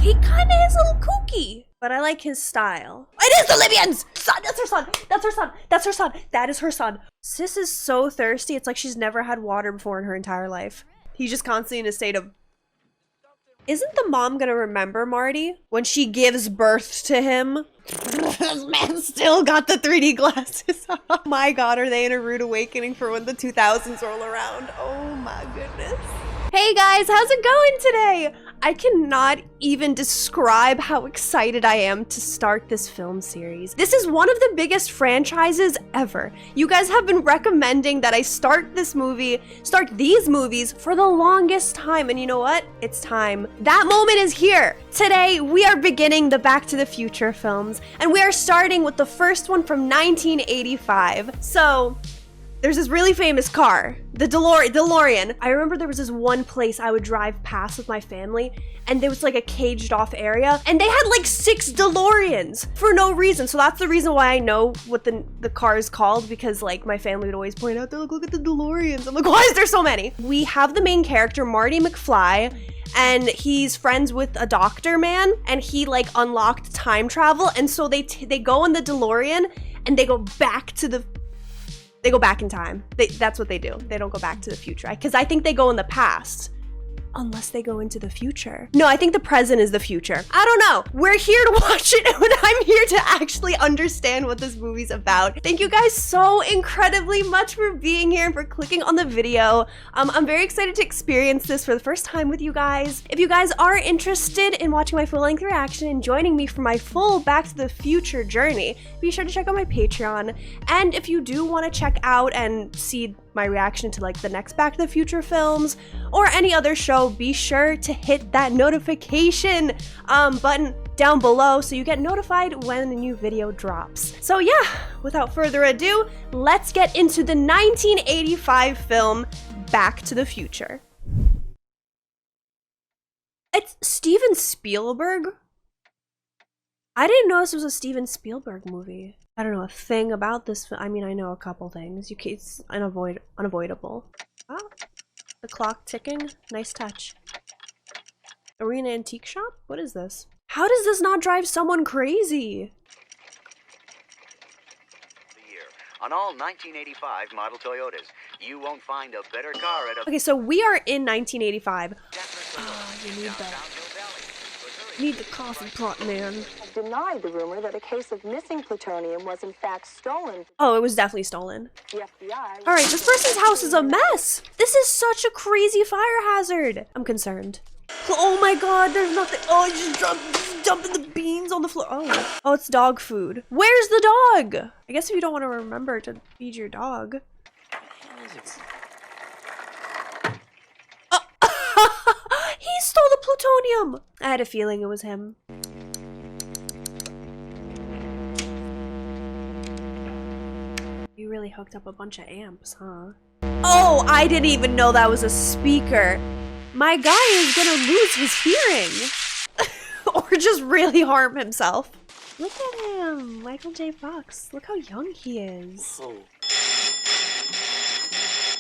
He kind of is a little kooky, but I like his style. It is the Libyans! Son, that's her son! That's her son! That's her son! That is her son. Sis is so thirsty, it's like she's never had water before in her entire life. He's just constantly in a state of... Isn't the mom gonna remember Marty when she gives birth to him? This man still got the 3D glasses. Oh my god, are they in a rude awakening for when the 2000s roll around? Oh my goodness. Hey guys, how's it going today? I cannot even describe how excited I am to start this film series. This is one of the biggest franchises ever. You guys have been recommending that I start these movies for the longest time, and you know what? It's time. That moment is here. Today, we are beginning the Back to the Future films, and we are starting with the first one from 1985. So, there's this really famous car, the DeLorean. I remember there was this one place I would drive past with my family, and there was like a caged off area, and they had like 6 DeLoreans for no reason. So that's the reason why I know what the car is called, because like my family would always point out, look at the DeLoreans. I'm like, why is there so many? We have the main character, Marty McFly, and he's friends with a doctor man, and he like unlocked time travel, and so they go in the DeLorean and they go back in time. That's what they do. They don't go back to the future. Because I think they go in the past. Unless they go into the future. No, I think the present is the future. I don't know. We're here to watch it, and I'm here to actually understand what this movie's about. Thank you guys so incredibly much for being here and for clicking on the video. I'm very excited to experience this for the first time with you guys. If you guys are interested in watching my full-length reaction and joining me for my full Back to the Future journey, be sure to check out my Patreon. And if you do want to check out and see my reaction to like the next Back to the Future films or any other show, be sure to hit that notification button down below so you get notified when a new video drops. So yeah, without further ado, let's get into the 1985 film Back to the Future. It's Steven Spielberg? I didn't know this was a Steven Spielberg movie. I don't know a thing about this. I mean, I know a couple things. It's unavoidable. Oh, the clock ticking. Nice touch. Arena Antique Shop? What is this? How does this not drive someone crazy? The year. On all 1985 model Toyotas, you won't find a better car at a... Okay, so we are in 1985. Oh, you need the coffee pot, man. Denied the rumor that a case of missing plutonium was in fact stolen. Oh, it was definitely stolen. The FBI... All right, this person's house is a mess. This is such a crazy fire hazard. I'm concerned. Oh my god, there's nothing. Oh, I just dumping the beans on the floor. Oh, it's dog food. Where's the dog? I guess if you don't want to remember to feed your dog. He stole the plutonium. I had a feeling it was him. You really hooked up a bunch of amps, huh? Oh, I didn't even know that was a speaker. My guy is gonna lose his hearing. Or just really harm himself. Look at him, Michael J. Fox. Look how young he is. Oh.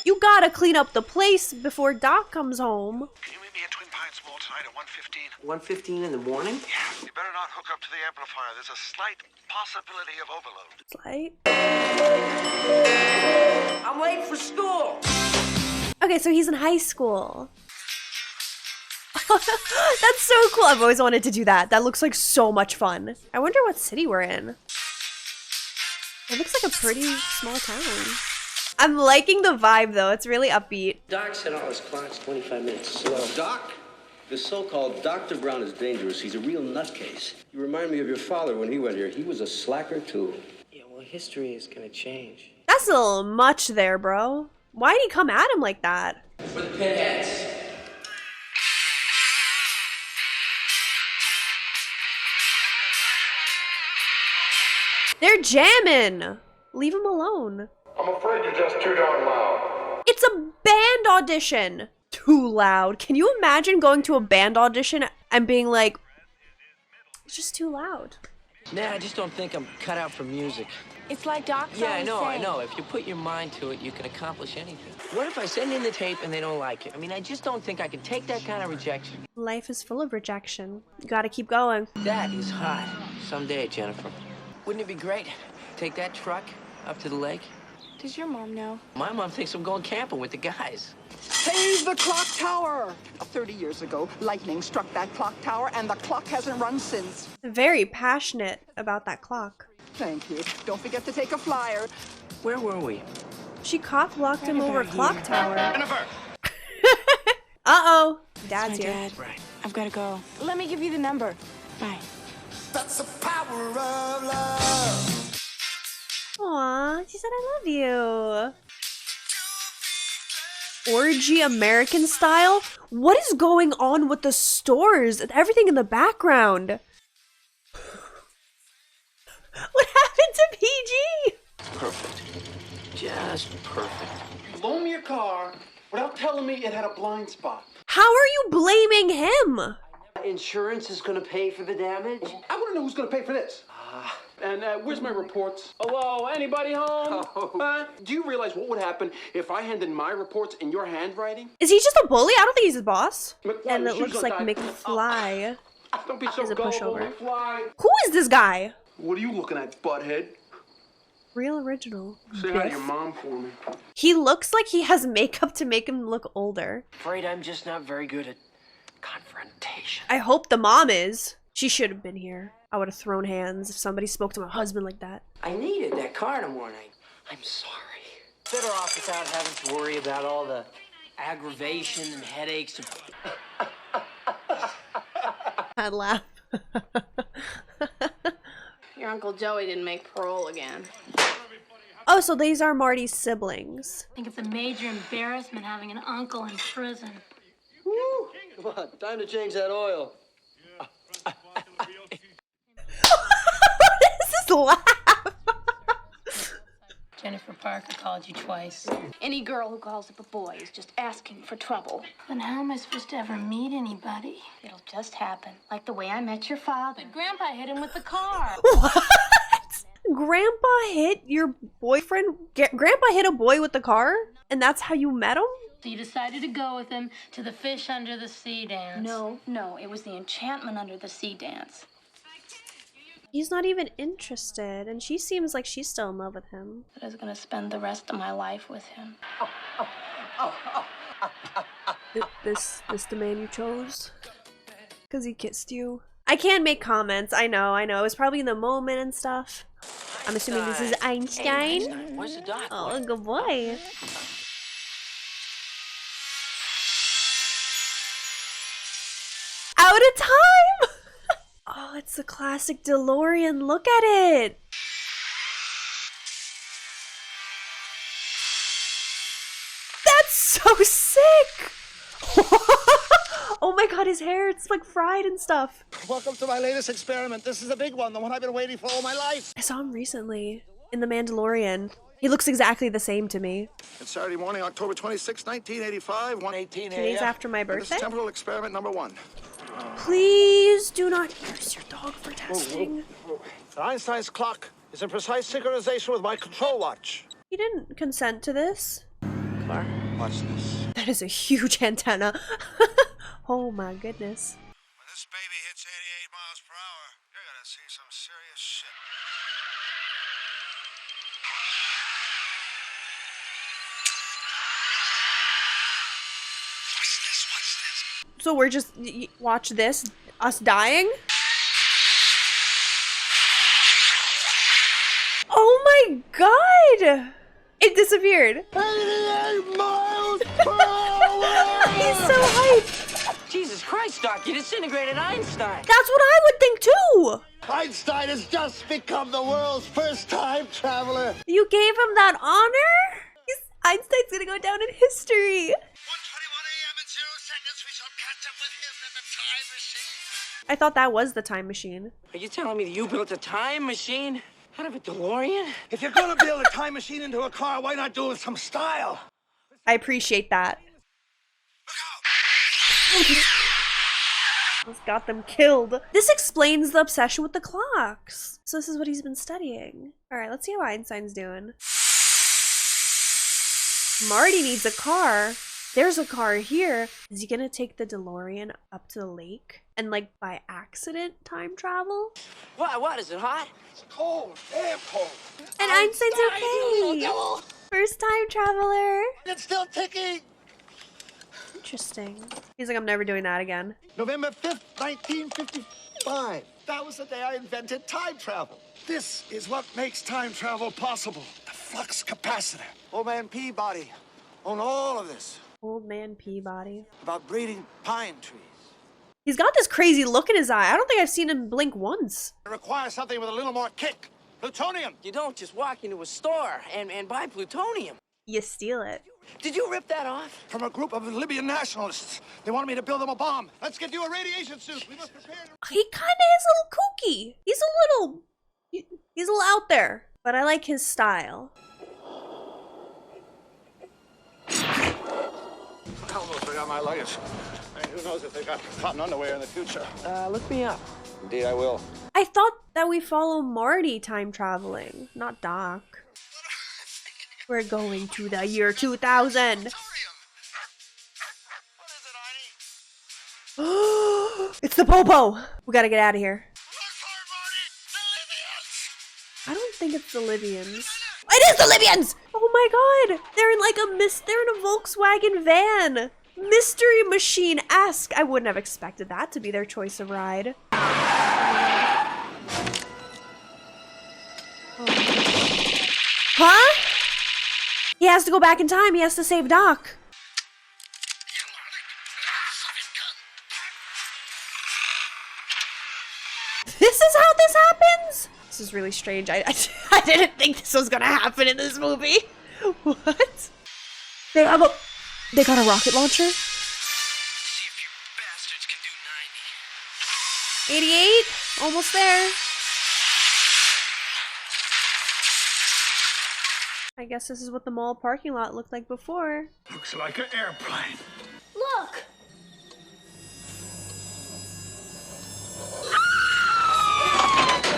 You gotta clean up the place before Doc comes home. Can you meet me at Twin Pines Mall tonight at 1:15? 1:15 in the morning? Yeah. You better not hook up to the amplifier. There's a slight possibility of overload. Slight. I'm late for school! Okay, so he's in high school. That's so cool. I've always wanted to do that. That looks like so much fun. I wonder what city we're in. It looks like a pretty small town. I'm liking the vibe though. It's really upbeat. Doc said all his clock's 25 minutes slow. Doc? The so-called Dr. Brown is dangerous. He's a real nutcase. You remind me of your father when he went here. He was a slacker too. Yeah, well, history is gonna change. That's a little much there, bro. Why did he come at him like that? For the pinheads. They're jamming. Leave him alone. I'm afraid you're just too darn loud. It's a band audition. Too loud. Can you imagine going to a band audition and being like, it's just too loud? Nah, I just don't think I'm cut out for music. It's like Doc's Yeah, I always know, I saying. know. If you put your mind to it, you can accomplish anything. What if I send in the tape and they don't like it? I mean, I just don't think I can take that kind of rejection. Life is full of rejection. You gotta keep going. That is hot. Someday, Jennifer. Wouldn't it be great? Take that truck up to the lake. Does your mom know? My mom thinks I'm going camping with the guys. Save the clock tower! 30 years ago, lightning struck that clock tower, and the clock hasn't run since. Very passionate about that clock. Thank you. Don't forget to take a flyer. Where were we? She cock-blocked him over about clock here. tower. Jennifer! Uh-oh. Dad's My here. dad. Right. I've got to go. Let me give you the number. Bye. That's the power of love. Aw, she said I love you. Orgy American style? What is going on with the stores and everything in the background? What happened to PG? Perfect. Just perfect. Loan me your car without telling me it had a blind spot. How are you blaming him? Insurance is gonna pay for the damage? I want to know who's going to pay for this. And where's my reports? Hello, anybody home? Do you realize what would happen if I handed my reports in your handwriting? Is he just a bully? I don't think he's a boss. McFly, And your it shoes looks like untied. McFly. Don't be so Is a gullible, pushover. McFly. Who is this guy? What are you looking at, butthead? Real original. Say hi to your mom for me. He looks like he has makeup to make him look older. Afraid I'm just not very good at confrontation. I hope the mom is. She should have been here. I would have thrown hands if somebody spoke to my husband like that. I needed that car tomorrow night. I'm sorry. Better off without having to worry about all the aggravation and headaches. I'd laugh. Your Uncle Joey didn't make parole again. Oh, so these are Marty's siblings. I think it's a major embarrassment having an uncle in prison. Woo! Come on, time to change that oil. What is this laugh? Jennifer Parker called you twice. Any girl who calls up a boy is just asking for trouble. Then how am I supposed to ever meet anybody? It'll just happen, like the way I met your father. But Grandpa hit him with the car. What? Grandpa hit your boyfriend? Grandpa hit a boy with the car? And that's how you met him? So you decided to go with him to the fish under the sea dance. No, it was the enchantment under the sea dance. He's not even interested, and she seems like she's still in love with him. I was gonna spend the rest of my life with him. This the man you chose? Because he kissed you? I can't make comments. I know. It was probably in the moment and stuff. I'm assuming this is Einstein. Einstein. Where's the doc? Oh, good boy. Out of time! Oh, it's the classic DeLorean. Look at it. That's so sick. Oh my god, his hair, it's like fried and stuff. Welcome to my latest experiment. This is a big one, the one I've been waiting for all my life. I saw him recently in The Mandalorian. He looks exactly the same to me. It's Saturday morning, October 26, 1985, 1:18 a.m. 2 days after my And this birthday. is temporal experiment number 1. Please do not use your dog for testing. Einstein's clock is in precise synchronization with my control watch. He didn't consent to this. Car? Watch this. That is a huge antenna. Oh my goodness. When this baby hits 88 miles per hour, you're gonna see some serious shit. Watch this. So we're just watch this, us dying? Oh my god! It disappeared. 88 miles per hour! He's so hyped. Jesus Christ, Doc, you disintegrated Einstein. That's what I would think too. Einstein has just become the world's first time traveler. You gave him that honor? Einstein's gonna go down in history. 1:21 a.m. in 0 seconds, we shall catch up with him in the time machine. I thought that was the time machine. Are you telling me that you built a time machine out of a DeLorean? If you're gonna build a time machine into a car, why not do it with some style? I appreciate that. Almost got them killed. This explains the obsession with the clocks. So this is what he's been studying. All right, let's see how Einstein's doing. Marty needs a car. There's a car here. Is he gonna take the DeLorean up to the lake and like by accident time travel? What, is it hot? It's cold, damn cold. And Einstein's okay. First time traveler. It's still ticking. Interesting. He's like, I'm never doing that again. November 5th, 1955. That was the day I invented time travel. This is what makes time travel possible. The flux capacitor. Old man Peabody owned all of this. Old man Peabody. About breeding pine trees. He's got this crazy look in his eye. I don't think I've seen him blink once. It requires something with a little more kick. Plutonium. You don't just walk into a store and buy plutonium. You steal it. Did you rip that off? From a group of Libyan nationalists. They wanted me to build them a bomb. Let's get you a radiation suit. We must prepare to... He kind of is a little kooky. He's a little out there. But I like his style. I almost forgot my luggage. I mean, who knows if they got cotton underwear in the future. Look me up. Indeed, I will. I thought that we follow Marty time traveling, not Doc. We're going to the year 2000. It's the Popo. We gotta get out of here. I don't think it's the Libyans. It is the Libyans! Oh my god! They're in like they're in a Volkswagen van. Mystery Machine-esque. I wouldn't have expected that to be their choice of ride. Huh? He has to go back in time. He has to save Doc. This is how this happens? This is really strange. I didn't think this was gonna happen in this movie. What? They got a rocket launcher? See if you bastards can do 90. 88? Almost there. I guess this is what the mall parking lot looked like before. Looks like an airplane. Look!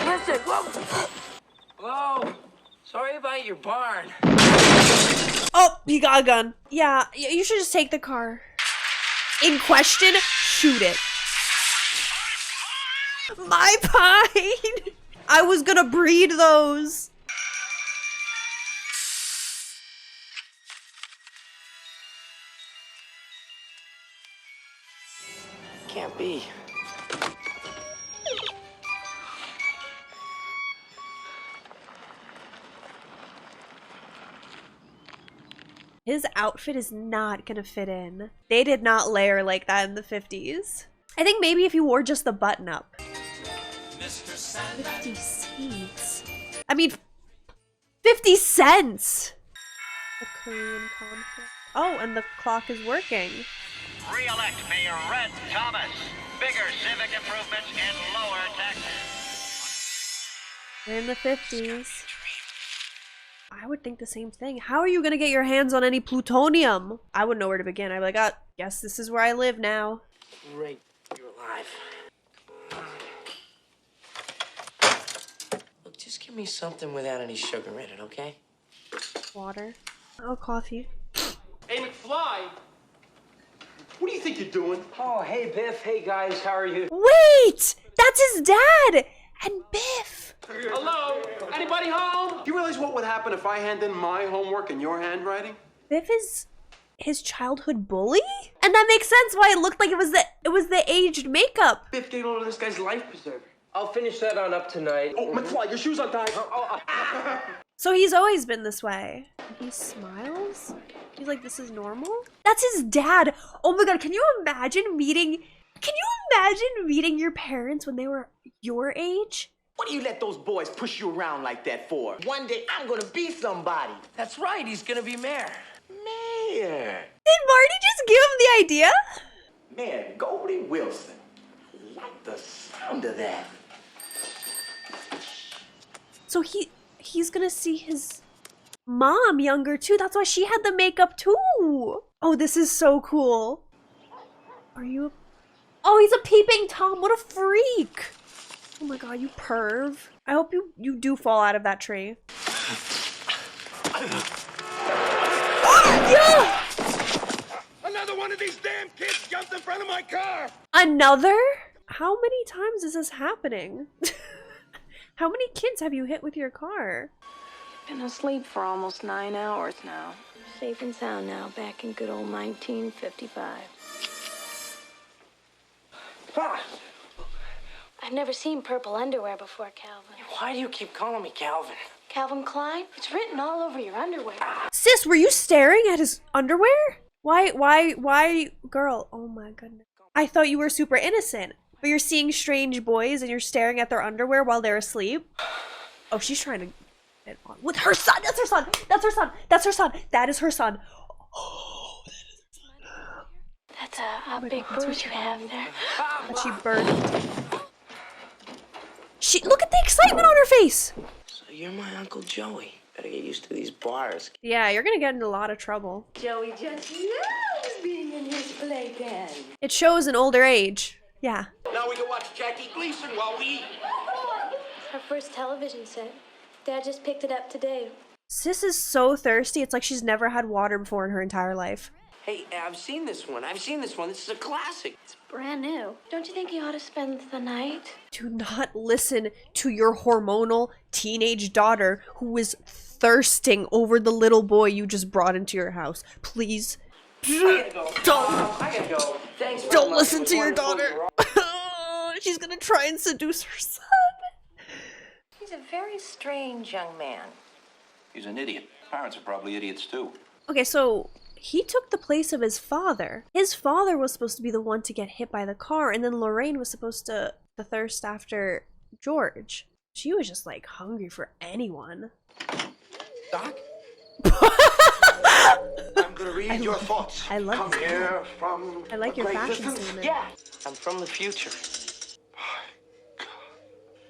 Listen, whoa! Whoa! Sorry about your barn. Oh, he got a gun. Yeah, you should just take the car. In question, shoot it. My pine! I was gonna breed those. Can't be. His outfit is not gonna fit in. They did not layer like that in the 50s. I think maybe if you wore just the button up. 50 seats. I mean, 50 cents! The Korean conflict. Oh, and the clock is working. Re-elect Mayor Red Thomas. Bigger civic improvements and lower taxes. We're in the 50s. I would think the same thing. How are you gonna get your hands on any plutonium? I wouldn't know where to begin. I'd be like, oh, guess this is where I live now. Great, you're alive. Look, just give me something without any sugar in it, okay? Water. Oh, coffee. Hey, McFly! What do you think you're doing? Oh, hey, Biff. Hey, guys. How are you? Wait! That's his dad! And Biff! Hello? Anybody home? You realize what would happen if I hand in my homework in your handwriting? Biff is his childhood bully? And that makes sense why it looked like it was the aged makeup. Biff gave over this guy's life preserver. I'll finish that on up tonight. Oh, McFly, your shoes are tied. So he's always been this way. He smiles? He's like, this is normal? That's his dad. Oh my god, can you imagine meeting your parents when they were your age? What do you let those boys push you around like that for? One day I'm gonna be somebody. That's right, he's gonna be mayor. Mayor. Did Marty just give him the idea? Mayor Goldie Wilson. I like the sound of that. So he's gonna see his mom younger too. That's why she had the makeup too. Oh, this is so cool. Are you Oh, he's a peeping Tom. What a freak. Oh my god, you perv. I hope you do fall out of that tree. Yeah! Another one of these damn kids jumped in front of my car! Another? How many times is this happening? How many kids have you hit with your car? Been asleep for almost 9 hours now. Safe and sound now, back in good old 1955. I've never seen purple underwear before, Calvin. Why do you keep calling me Calvin? Calvin Klein? It's written all over your underwear. Sis, were you staring at his underwear? Why, girl? Oh my goodness. I thought you were super innocent, but you're seeing strange boys and you're staring at their underwear while they're asleep? Oh, she's trying to get on with her son. That's her son. That's her son. That's her son. That is her son. Oh, that is her son. That's a big bruise you have there. That she birthed. Look at the excitement on her face. So you're my Uncle Joey. Better get used to these bars. Yeah, you're gonna get into a lot of trouble. Joey just loves being in his playpen. It shows an older age. Yeah. Now we can watch Jackie Gleason while we eat. Our first television set. Dad just picked it up today. Sis is so thirsty. It's like she's never had water before in her entire life. Hey, I've seen this one. This is a classic. It's brand new. Don't you think you ought to spend the night? Do not listen to your hormonal teenage daughter who is thirsting over the little boy you just brought into your house. Please. I gotta go. Thanks. Don't listen to your daughter. She's gonna try and seduce her son. He's a very strange young man. He's an idiot. Parents are probably idiots too. Okay, so he took the place of his father. His father was supposed to be the one to get hit by the car, and then Lorraine was supposed to thirst after George. She was just like hungry for anyone. Doc? I'm gonna read your thoughts. I love Come here from I like your great fashion distance. statement. Yeah, I'm from the future.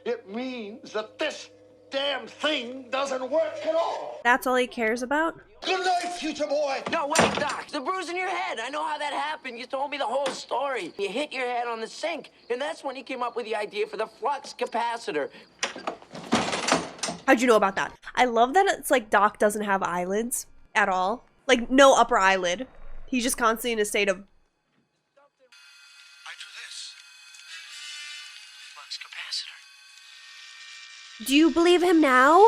It means that this damn thing doesn't work at all. That's all he cares about? Good night, future boy. No, wait, Doc. The bruise in your head. I know how that happened. You told me the whole story. You hit your head on the sink, and that's when you came up with the idea for the flux capacitor. How'd you know about that? I love that it's like Doc doesn't have eyelids at all. Like, no upper eyelid. He's just constantly in a state of... I do this. Flux capacitor. Do you believe him now? I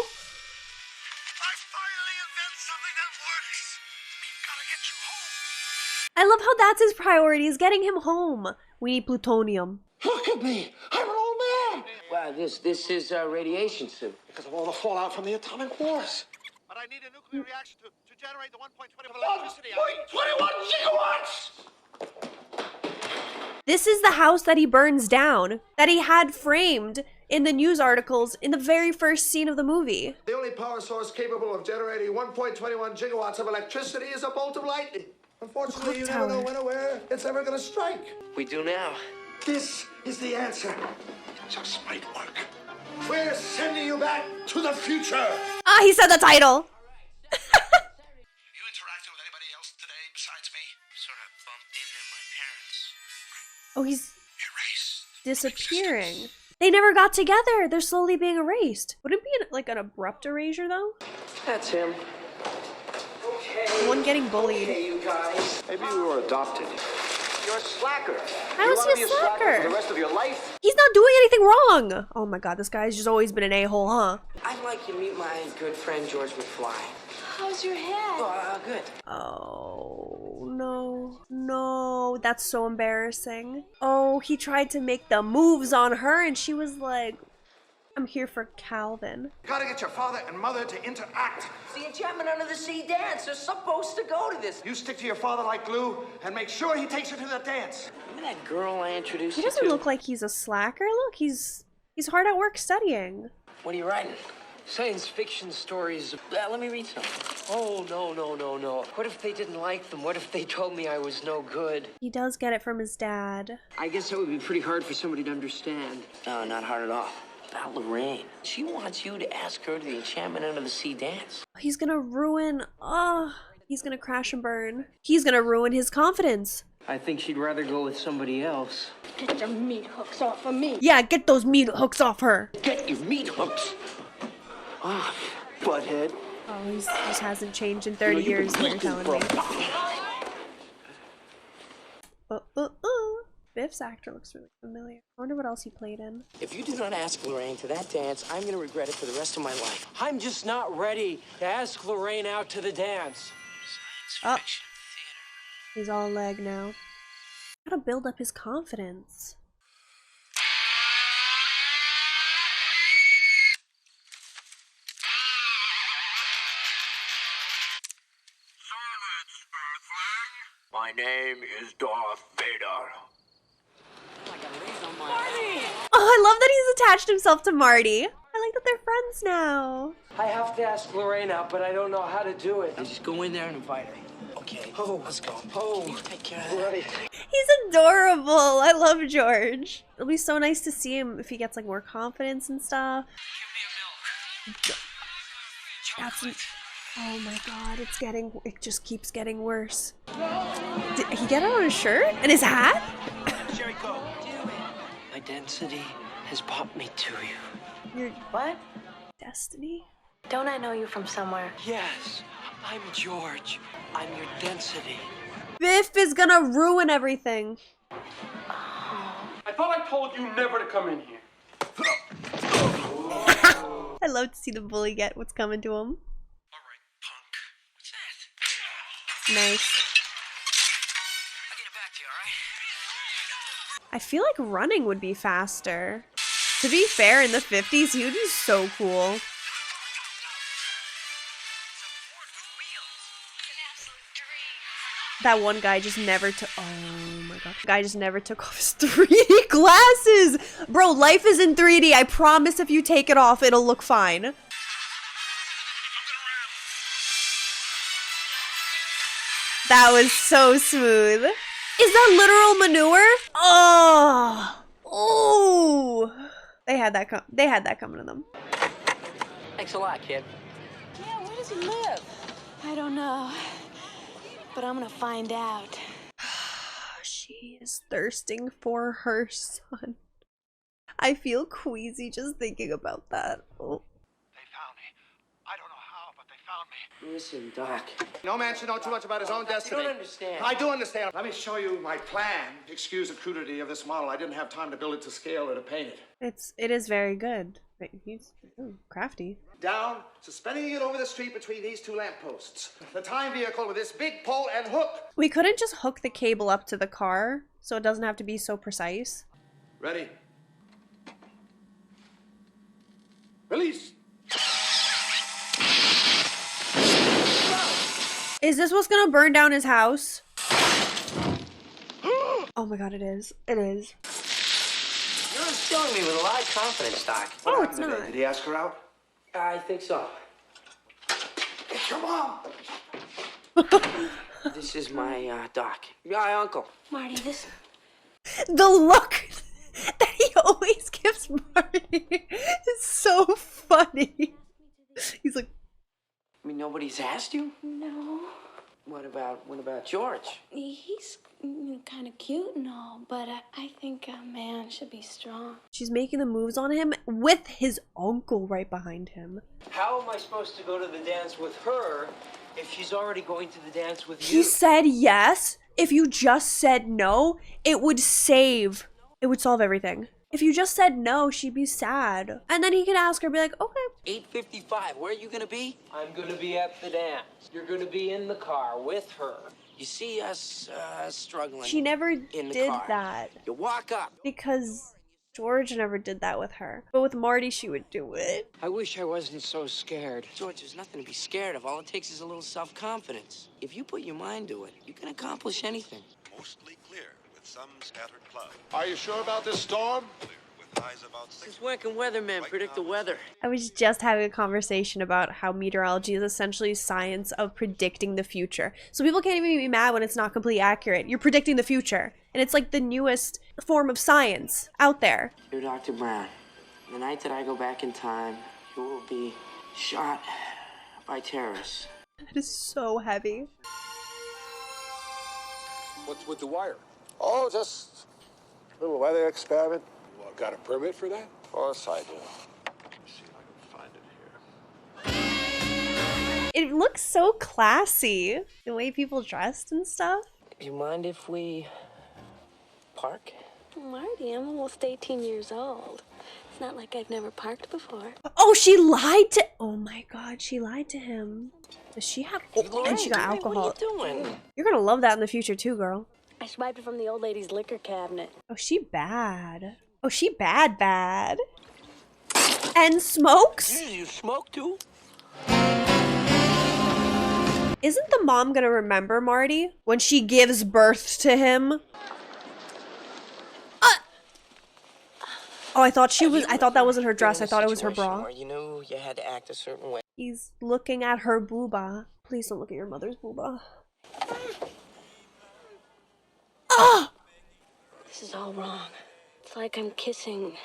finally invent something that works. We've gotta get you home. I love how that's his priority, is getting him home. We need plutonium. Look at me. I'm an old man. Wow, this is a radiation suit. Because of all the fallout from the atomic wars. But I need a nuclear reaction to generate the 1.20 of electricity. 1.21 gigawatts! This is the house that he burns down, that he had framed in the news articles in the very first scene of the movie. The only power source capable of generating 1.21 gigawatts of electricity is a bolt of lightning. Unfortunately, you never know when or where it's ever going to strike. We do now. This is the answer. It just might work. We're sending you back to the future. Ah, he said the title. You interacted with anybody else today besides me? Sort of bumped into my parents. Oh, he's Erased. disappearing. They never got together. They're slowly being erased. Would it be like an abrupt erasure though? That's him. Okay. One getting bullied. Okay, you guys. Maybe you were adopted. You're a slacker. How you is want he to a be a slacker slacker? for the rest of your life? He's not doing anything wrong. Oh my god, this guy's just always been an a-hole, huh? I'd like to meet my good friend George McFly. How's your head? Good. Oh, no. No, that's so embarrassing. Oh, he tried to make the moves on her and she was like, I'm here for Calvin. Gotta get your father and mother to interact. The Enchantment Under the Sea dance. They're supposed to go to this. You stick to your father like glue and make sure he takes you to the dance. Remember that girl I introduced He you doesn't to? look like he's a slacker. Look, he's hard at work studying. What are you writing? Science fiction stories. Let me read some. Oh, no. What if they didn't like them? What if they told me I was no good? He does get it from his dad. I guess that would be pretty hard for somebody to understand. No, not hard at all. About Lorraine. She wants you to ask her to the Enchantment Under the Sea dance. He's gonna ruin, he's gonna crash and burn. He's gonna ruin his confidence. I think she'd rather go with somebody else. Get your meat hooks off of me. Yeah, get those meat hooks off her. Get your meat hooks off, butthead. Oh, he just hasn't changed in 30 years, what you're telling me. Biff's actor looks really familiar. I wonder what else he played in. If you do not ask Lorraine to that dance, I'm gonna regret it for the rest of my life. I'm just not ready to ask Lorraine out to the dance. Oh. He's all leg now. Gotta build up his confidence. My name is Darth Vader. Oh, I love that he's attached himself to Marty. I like that they're friends now. I have to ask Lorraine out, but I don't know how to do it. I just go in there and invite her. Okay. Oh, let's go. Oh, take care of that. Right. He's adorable. I love George. It'll be so nice to see him if he gets like more confidence and stuff. Oh my god, it just keeps getting worse. Did he get it on his shirt? And his hat? My density has brought me to you. Your What? destiny? Don't I know you from somewhere? Yes, I'm George. I'm your density. Biff is gonna ruin everything. I thought I told you never to come in here. I love to see the bully get what's coming to him. Alright, punk. What's that? Nice. I'll get it back to you, alright? I feel like running would be faster. To be fair, in the 50s, he would be so cool. That one guy just never took. Oh my god. The guy just never took off his 3D glasses! Bro, life is in 3D. I promise if you take it off, it'll look fine. That was so smooth. Is that literal manure? Oh! Oh! They had that coming to them. Thanks a lot, kid. Yeah, where does he live? I don't know. But I'm gonna find out. She is thirsting for her son. I feel queasy just thinking about that. Oh. They found me. I don't know how, but they found me. Listen, Doc. No man should know too much about his own destiny. You don't understand. I do understand. Let me show you my plan. Excuse the crudity of this model. I didn't have time to build it to scale or to paint it. It is very good. But he's crafty. Down, suspending it over the street between these two lampposts. The time vehicle with this big pole and hook. We couldn't just hook the cable up to the car, so it doesn't have to be so precise. Ready? Release. Is this what's gonna burn down his house? Oh my god, it is. It is. You're instilling me with a lot of confidence, Doc. Oh, it's not. Did he ask her out? I think so. It's your mom. This is my, Doc. My uncle. Marty, this... The look that he always gives Marty is so funny. He's like, I mean, nobody's asked you? No. What about George? He's kind of cute and all, but I think a man should be strong. she's making the moves on him with his uncle right behind him. How am I supposed to go to the dance with her if she's already going to the dance with He you? said yes. If you just said no, it would solve everything. If you just said no, she'd be sad. And then he could ask her, be like, okay. 8:55, where are you gonna be? I'm gonna be at the dance. You're gonna be in the car with her. You see us, struggling. She never in the did car. that. You walk up. Because George never did that with her. But with Marty, she would do it. I wish I wasn't so scared. George, there's nothing to be scared of. All it takes is a little self-confidence. If you put your mind to it, you can accomplish anything. Mostly clear, with some scattered clouds. Are you sure about this storm? Clear, with highs about 6. This working weatherman predict the weather. I was just having a conversation about how meteorology is essentially science of predicting the future. So people can't even be mad when it's not completely accurate. You're predicting the future. And it's like the newest form of science out there. You're Dr. Brown. The night that I go back in time, you will be shot by terrorists. That is so heavy. What's with the wire? Oh, just a little weather experiment. Well, got a permit for that? Of course I do. Let me see if I can find it here. It looks so classy. The way people dressed and stuff. You mind if we park? Marty, I'm almost 18 years old. It's not like I've never parked before. Oh, she lied to. Oh my God, she lied to him. Does she have? Oh, and she got alcohol. What are you doing? You're gonna love that in the future too, girl. I swiped it from the old lady's liquor cabinet. Oh, she bad. Oh, she bad. And smokes? You smoke too? Isn't the mom gonna remember Marty when she gives birth to him? Oh, I thought that wasn't her dress. I thought it was her bra. You knew you had to act a certain way. He's looking at her booba. Please don't look at your mother's booba. Ah! This is all wrong. It's like I'm kissing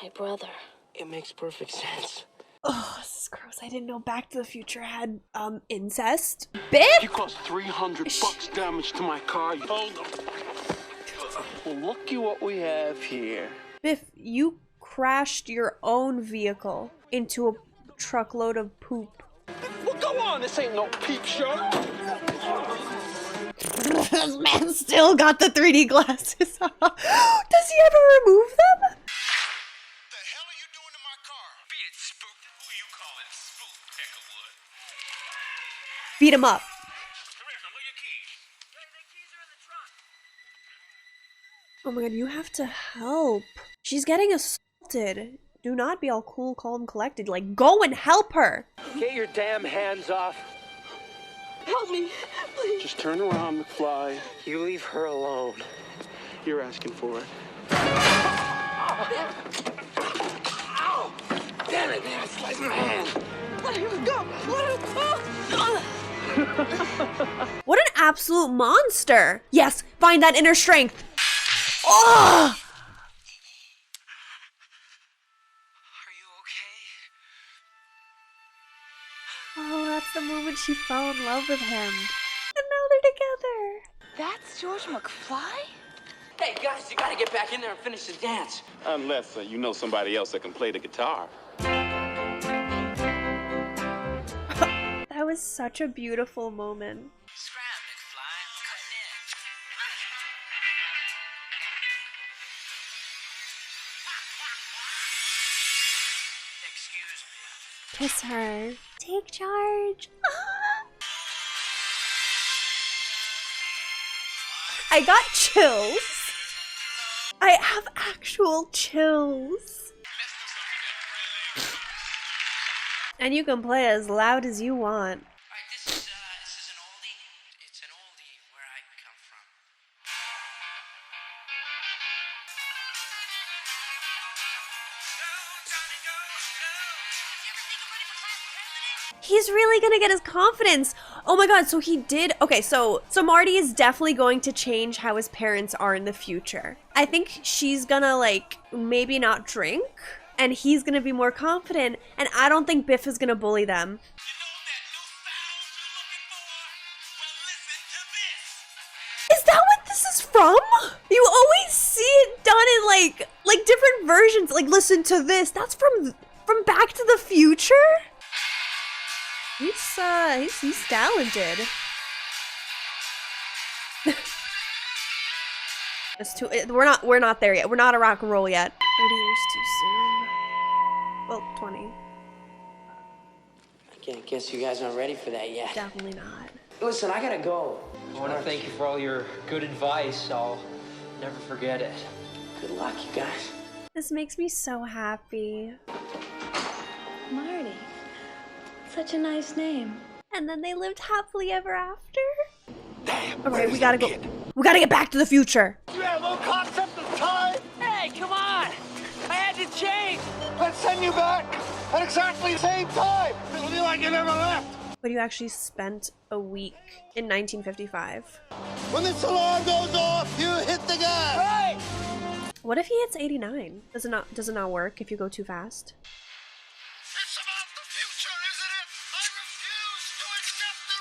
my brother. It makes perfect sense. Oh, this is gross. I didn't know Back to the Future had incest. Biff! You caused $300 damage to my car. Hold on. Well, looky what we have here. Biff, you crashed your own vehicle into a truckload of poop. Well, go on. This ain't no peep show. This man still got the 3D glasses. Does he ever remove them? The hell are you doing to my car? Beat it, spook. Who you calling spook, Peckerwood? Beat him up. Come here, now look your keys. The keys are in the trunk. Oh my God, you have to help. She's getting assaulted. Do not be all cool, calm, collected. Like, go and help her. Get your damn hands off. Help me, please. Just turn around, McFly. You leave her alone. You're asking for it. Ow! Damn it, man. It's like my hand. Let him go. Let him go. What an absolute monster. Yes, find that inner strength. Oh! Oh, that's the moment she fell in love with him. And now they're together. That's George McFly? Hey, guys, you gotta get back in there and finish the dance. Unless you know somebody else that can play the guitar. That was such a beautiful moment. Scram, McFly. I'm cutting in. Excuse me. Kiss her. Take charge. I got chills. I have actual chills. And you can play as loud as you want. This is an oldie. It's an oldie where I come from. He's really gonna get his confidence. Oh my God, so he did. Okay, so Marty is definitely going to change how his parents are in the future. I think she's gonna like maybe not drink and he's gonna be more confident, and I don't think Biff is gonna bully them. Is that what this is from? You always see it done in like different versions. Like, listen to this. That's from Back to the Future? He's talented. It's too. We're not there yet. We're not a rock and roll yet. 30 years too soon. Well, 20. I guess you guys aren't ready for that yet. Definitely not. Listen, I gotta go. I want to thank you for all your good advice. I'll never forget it. Good luck, you guys. This makes me so happy. Marty. Such a nice name. And then they lived happily ever after. Damn. Okay, we gotta go. We gotta get back to the future. You have no concept of time. Hey, come on! I had to change. Let's send you back at exactly the same time. It'll be like you never left. But you actually spent a week in 1955. When this alarm goes off, you hit the gas. Hey! What if he hits 89? Does it not work if you go too fast? It's about the future, isn't it? I refuse to accept the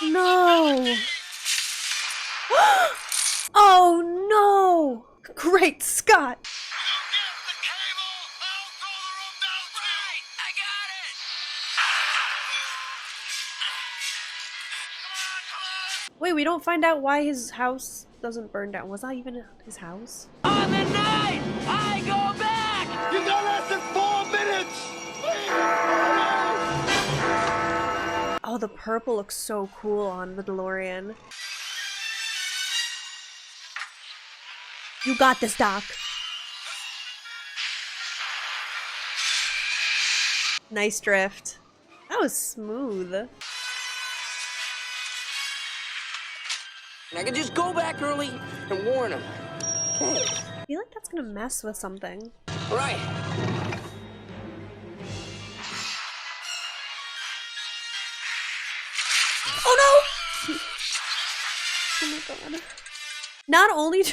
responsibility. No. Oh no! Great Scott! Wait, we don't find out why his house doesn't burn down. Was that even his house? On the night I go back! You got less than 4 minutes! Oh, the purple looks so cool on the DeLorean. You got this, Doc. Nice drift. That was smooth. I can just go back early and warn him. Okay. I feel like that's gonna mess with something. Right. Oh no! Oh my god. Not only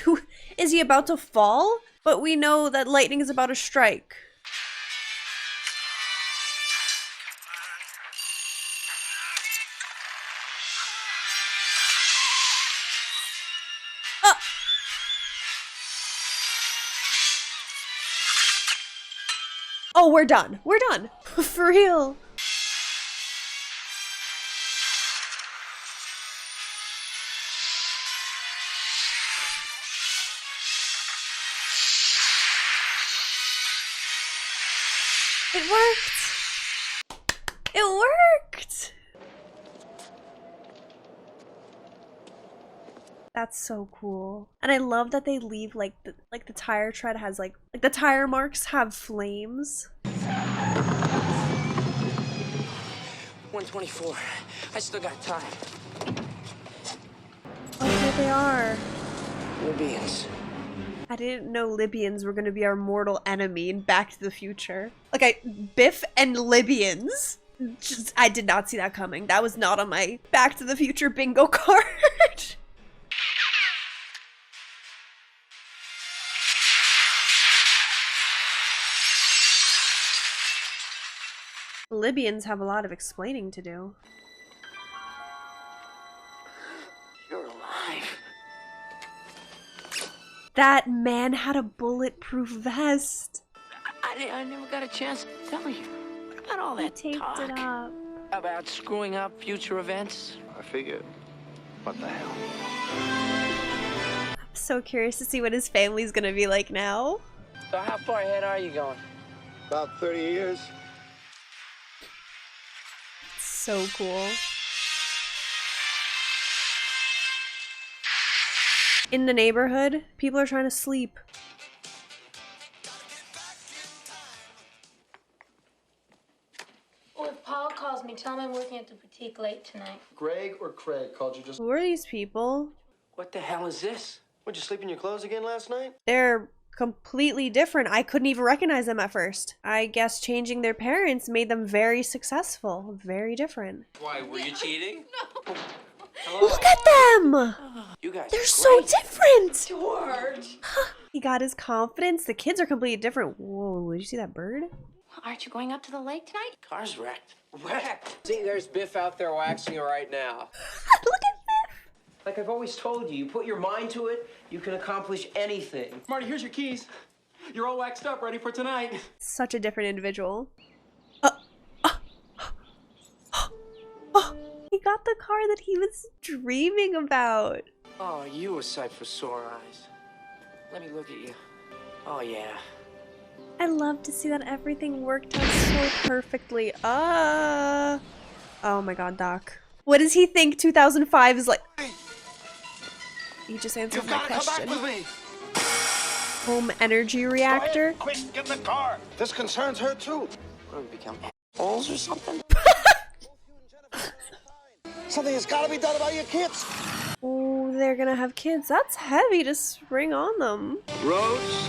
is he about to fall, but we know that lightning is about to strike. Oh, we're done. We're done. For real. It worked. It worked. That's so cool. And I love that they leave like the tire tread has like the tire marks have flames. 124. I still got time. Oh, here they are. Libyans. I didn't know Libyans were gonna be our mortal enemy in Back to the Future. Like Biff and Libyans. I did not see that coming. That was not on my Back to the Future bingo card. Libyans have a lot of explaining to do. You're alive. That man had a bulletproof vest. I never got a chance to tell you. What about all that taped talk it up. about screwing up future events? I figured. What the hell? I'm so curious to see what his family's gonna be like now. So how far ahead are you going? About 30 years. So cool. In the neighborhood, people are trying to sleep. Well, if Paul calls me, tell him I'm working at the boutique late tonight. Greg or Craig called you just... Who are these people? What the hell is this? Would you sleep in your clothes again last night? They're completely different. I couldn't even recognize them at first. I guess changing their parents made them very successful. Very different. Why, were you cheating? No. Look at them! You guys They're are so great. different! George! He got his confidence. The kids are completely different. Whoa, did you see that bird? Aren't you going up to the lake tonight? Car's wrecked. Wrecked. See, there's Biff out there waxing it right now. Look at Biff! Like I've always told you, you put your mind to it, you can accomplish anything. Marty, here's your keys. You're all waxed up, ready for tonight. Such a different individual. He got the car that he was dreaming about. Oh, you a sight for sore eyes. Let me look at you. Oh, yeah. I love to see that everything worked out so perfectly. Oh my god, Doc. What does he think 2005 is like? He just answered my question. Come back with me. Home energy reactor? Quick, get in the car. This concerns her too. What, we become balls or something? Something has got to be done about your kids. Oh, they're gonna have kids. That's heavy to spring on them. Roads?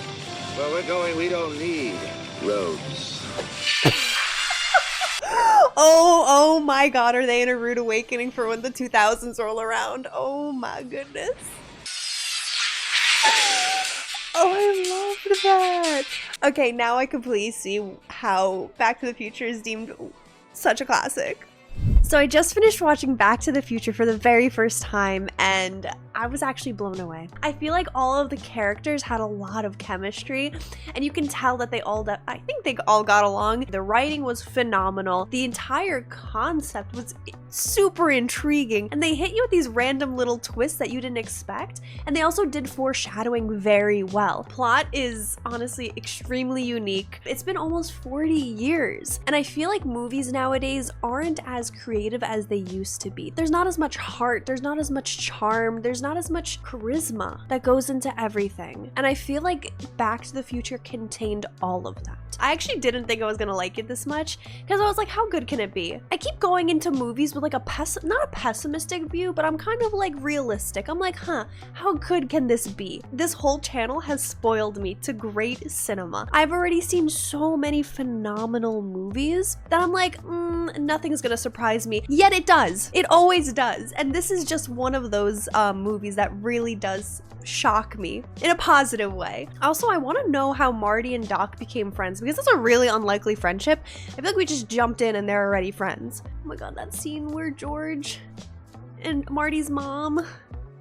Where we're going, we don't need roads. Oh my god, are they in a rude awakening for when the 2000s roll around? Oh my goodness. Oh, I loved that. Okay, now I completely see how Back to the Future is deemed such a classic. So I just finished watching Back to the Future for the very first time, and I was actually blown away. I feel like all of the characters had a lot of chemistry, and you can tell that I think they all got along. The writing was phenomenal. The entire concept was super intriguing, and they hit you with these random little twists that you didn't expect, and they also did foreshadowing very well. Plot is honestly extremely unique. It's been almost 40 years, and I feel like movies nowadays aren't as creative as they used to be. There's not as much heart, there's not as much charm, there's not as much charisma that goes into everything, and I feel like Back to the Future contained all of that. I actually didn't think I was gonna like it this much, because I was like, how good can it be? I keep going into movies with like not a pessimistic view, but I'm kind of like realistic. I'm like, how good can this be? This whole channel has spoiled me to great cinema. I've already seen so many phenomenal movies that I'm like, nothing's gonna surprise me. Yet it does. It always does. And this is just one of those movies that really does shock me in a positive way. Also, I want to know how Marty and Doc became friends, because that's a really unlikely friendship. I feel like we just jumped in and they're already friends. Oh my god, that scene where George and Marty's mom,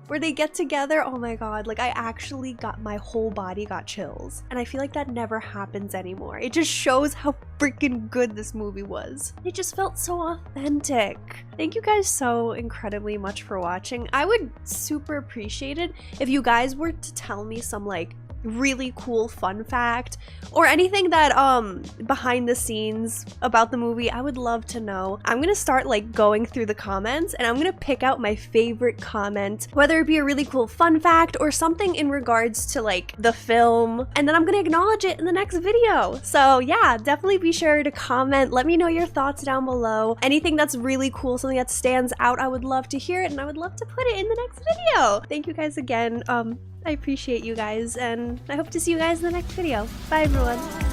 where they get together, oh my god, like I actually got, my whole body got chills. And I feel like that never happens anymore. It just shows how freaking good this movie was. It just felt so authentic. Thank you guys so incredibly much for watching. I would super appreciate it if you guys were to tell me some like really cool fun fact or anything that behind the scenes about the movie. I would love to know. I'm gonna start like going through the comments, and I'm gonna pick out my favorite comment, whether it be a really cool fun fact or something in regards to like the film, and then I'm gonna acknowledge it in the next video. So yeah, definitely be sure to comment. Let me know your thoughts down below. Anything that's really cool, something that stands out, I would love to hear it, and I would love to put it in the next video. Thank you guys again. I appreciate you guys, and I hope to see you guys in the next video. Bye, everyone.